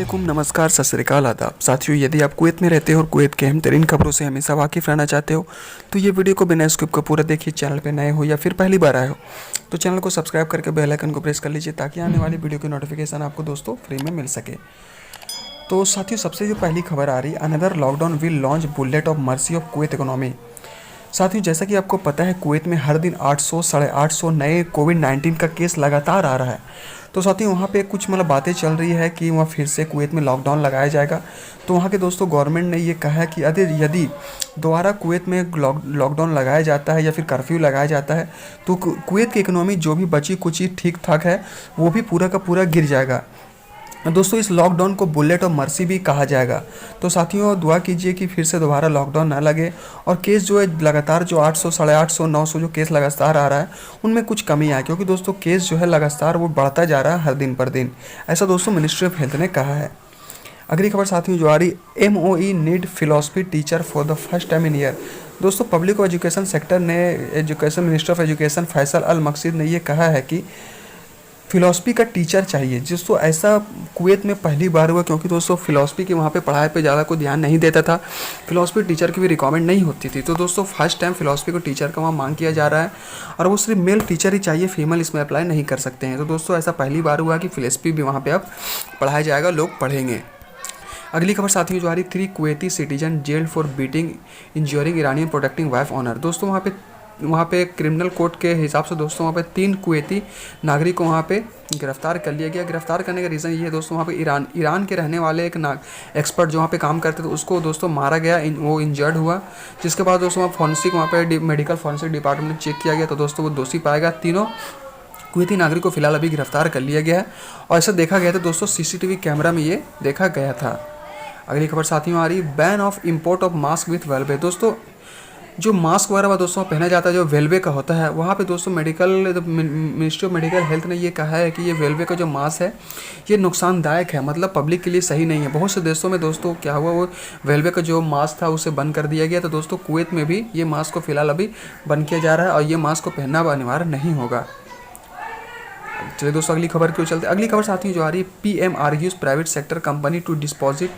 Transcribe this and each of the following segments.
वालेकुम, नमस्कार, सत श्री अकाल, आदाब। साथियों, यदि आप कुवैत में रहते हो और कुवैत के अहम तरीन खबरों से हमेशा वाकिफ़ रहना चाहते हो तो ये वीडियो को बिना स्किप को पूरा देखिए। चैनल पे नए हो या फिर पहली बार आए हो तो चैनल को सब्सक्राइब करके बेल आइकन को प्रेस कर लीजिए ताकि आने वाली वीडियो की नोटिफिकेशन आपको दोस्तों फ्री में मिल सके। तो साथियों, सबसे जो पहली खबर आ रही, another lockdown will launch bullet of mercy of Kuwait economy. साथियों, जैसा कि आपको पता है, कुवैत में हर दिन 800 साढ़े 800 नए कोविड-19 का केस लगातार आ रहा है। तो साथियों, वहाँ पे कुछ बातें चल रही है कि वहाँ फिर से कुवैत में लॉकडाउन लगाया जाएगा। तो वहाँ के दोस्तों गवर्नमेंट ने ये कहा है कि यदि दोबारा कुवैत में लॉकडाउन लगाया जाता है या फिर कर्फ्यू लगाया जाता है तो कुवैत की इकोनॉमी जो भी बची कुची ठीक ठाक है वो भी पूरा का पूरा गिर जाएगा। दोस्तों, इस लॉकडाउन को बुलेट ऑफ मर्सी भी कहा जाएगा। तो साथियों, दुआ कीजिए कि फिर से दोबारा लॉकडाउन ना लगे और केस जो है लगातार जो 800 साढ़े 800 900 जो केस लगातार आ रहा है उनमें कुछ कमी आए, क्योंकि दोस्तों केस जो है लगातार वो बढ़ता जा रहा है हर दिन पर दिन। ऐसा दोस्तों मिनिस्ट्री ऑफ हेल्थ ने कहा है। अगली खबर साथियों जो आ रही, MOE need philosophy teacher for the first time in year. दोस्तों, पब्लिक एजुकेशन सेक्टर ने education minister of education Faisal al Maqseed ने ये कहा है कि फ़िलासफ़ी का टीचर चाहिए। दोस्तों, ऐसा कुवैत में पहली बार हुआ, क्योंकि दोस्तों फ़िलासफ़ी के वहाँ पे पढ़ाई पे ज़्यादा कोई ध्यान नहीं देता था। फ़िलासफ़ी टीचर की भी रिक्वायरमेंट नहीं होती थी। तो दोस्तों, फर्स्ट टाइम फ़िलासफ़ी को टीचर का वहाँ मांग किया जा रहा है और वो सिर्फ मेल टीचर ही चाहिए, फीमेल इसमें अप्लाई नहीं कर सकते हैं। तो दोस्तों, ऐसा पहली बार हुआ कि फ़िलासफ़ी भी वहाँ पर अब पढ़ाया जाएगा, लोग पढ़ेंगे। अगली खबर साथियों जो आ रही, 3 Kuwaiti citizen jailed for beating injuring Iranian protecting wife honour. दोस्तों, वहाँ पे क्रिमिनल कोड के हिसाब से दोस्तों वहाँ पे 3 कुवैती नागरिक को वहाँ पे गिरफ्तार कर लिया गया। गिरफ्तार करने का रीज़न ये है दोस्तों, वहाँ पे ईरान के रहने वाले एक एक्सपर्ट जो वहाँ पे काम करते थे उसको दोस्तों मारा गया, वो इंजर्ड हुआ। जिसके बाद दोस्तों वहाँ पे मेडिकल फॉरेंसिक डिपार्टमेंट ने चेक किया गया तो दोस्तों वो दोषी पाया गया। तीनों कुवैती नागरिक को फिलहाल अभी गिरफ्तार कर लिया गया है और ऐसा देखा गया था दोस्तों, CCTV कैमरा में ये देखा गया था। अगली खबर साथियों आ रही, ban of import of mask with valve. दोस्तों, जो मास्क वगैरह दोस्तों पहना जाता है जो वेलवे का होता है, वहाँ पे दोस्तों मिनिस्ट्री ऑफ मेडिकल हेल्थ ने ये कहा है कि ये वेलवे का जो मास्क है ये नुकसानदायक है, मतलब पब्लिक के लिए सही नहीं है। बहुत से देशों में दोस्तों क्या हुआ, वो वेलवे का जो मास्क था उसे बंद कर दिया गया। तो दोस्तों कुवैत में भी ये मास्क को फिलहाल अभी बंद किया जा रहा है और ये मास्क को पहनना अब अनिवार्य नहीं होगा। चलिए दोस्तों, अगली खबर क्यों चलते। अगली खबर साथियों जो आ रही, PM argues private sector company to deposit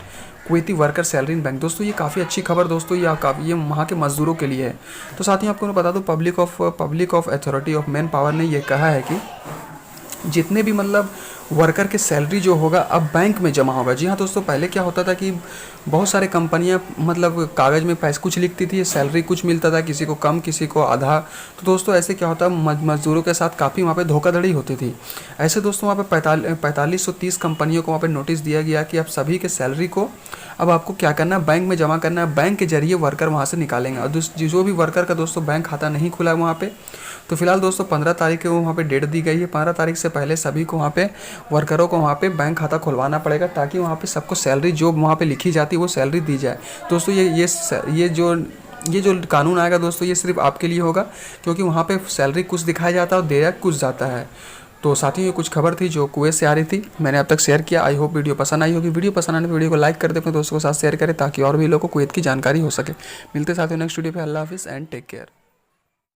Kuwaiti worker salary in bank. दोस्तों, ये काफ़ी अच्छी खबर दोस्तों, ये वहाँ के मजदूरों के लिए है। तो साथियों आपको मैं बता दूँ, public of authority of man power ने ये कहा है कि जितने भी वर्कर के सैलरी जो होगा अब बैंक में जमा होगा। जी हाँ दोस्तों, पहले क्या होता था कि बहुत सारे कंपनियां कागज़ में पैसे कुछ लिखती थी, सैलरी कुछ मिलता था, किसी को कम किसी को आधा। तो दोस्तों ऐसे क्या होता, मजदूरों के साथ काफ़ी वहाँ पे धोखाधड़ी होती थी। ऐसे दोस्तों वहाँ पे 4530 कंपनियों को वहाँ पे नोटिस दिया गया कि अब सभी के सैलरी को अब आपको क्या करना है, बैंक में जमा करना है। बैंक के जरिए वर्कर वहाँ से निकालेंगे और जो भी वर्कर का दोस्तों बैंक खाता नहीं खुला है वहाँ पे, तो फिलहाल दोस्तों 15 तारीख को वहाँ पे डेट दी गई है। 15 तारीख से पहले सभी को वहाँ पे वर्करों को वहाँ पे बैंक खाता खुलवाना पड़ेगा ताकि वहाँ पे सबको सैलरी जो वहाँ पे लिखी जाती है वो सैलरी दी जाए। दोस्तों ये जो कानून आएगा दोस्तों, ये सिर्फ आपके लिए होगा, क्योंकि वहाँ पे सैलरी कुछ दिखाया जाता है और दिया कुछ जाता है। तो साथियों, ये कुछ खबर थी जो कुवैत से आ रही थी, मैंने अब तक शेयर किया। आई होप वीडियो पसंद आई होगी। वीडियो पसंद आने पर वीडियो को लाइक कर दे, अपने दोस्तों के साथ शेयर करें ताकि और भी लोगों को कुवैत की जानकारी हो सके। मिलते साथियों नेक्स्ट वीडियो पे। अल्लाह हाफिज़ एंड टेक केयर।